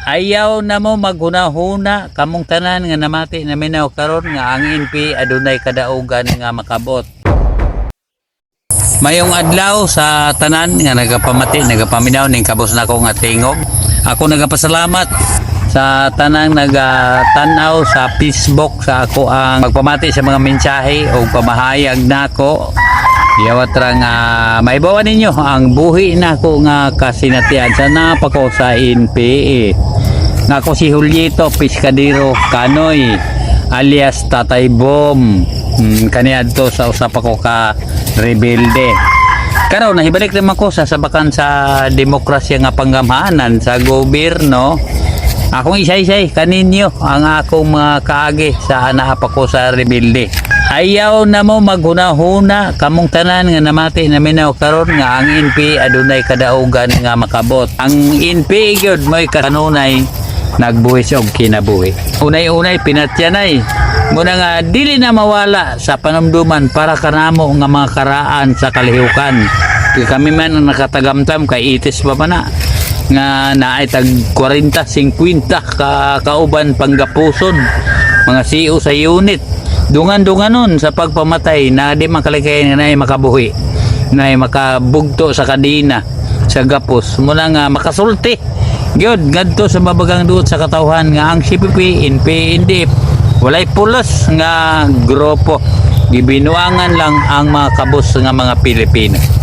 Ayaw na mo maghuna-huna kamong tanan nga namati na minaw karon nga ang NP adunay kadaugan nga makabot. Mayong adlaw sa tanan nga nagapamati, nagapaminaw ning kabos nako nga tingog. Ako nagapasalamat sa tanang nagatanaw sa Facebook sa ako ang magpamati sa mga mensahe o pamahayag nako. Yawat ra nga maibawan ninyo ang buhi nako nga kasinatian sa napako sa NPA. Nako si Julieta Pescadero Canoy alias Tatay Bom. Kaniadto sa usap ako ka rebelde. Karon nahibalik naman ko sa sabakan sa demokrasya nga panggamhanan sa gobyerno. Akong isay-isay kaninyo ang akong mga kaagi sa anahap ako sa rebelde. Ayaw na mo maghuna-huna kamong tanan nga namati na minaw karon nga ang NP adunay kadaugan nga makabot. Ang NP gyud mo'y kanunay nagbuhis og kinabuhi. Unay-unay pinatyanay muna nga dili na mawala sa panumduman para kanamo nga mga karaan sa kalihukan. Kami man ang nakatagamtam kay itis pa man na nga naay tag 40-50 ka kauban panggapuson mga CEO sa unit dungan-dunganon sa pagpamatay na di makalikayan nga naay makabuhi naay makabugto sa kadina sa gapos muna nga makasulti gyud ngadto sa mabagang duot sa katawhan nga ang CPP, NP, NDF walay pulos nga grupo gibinuangan lang ang mga kabos nga mga Pilipino.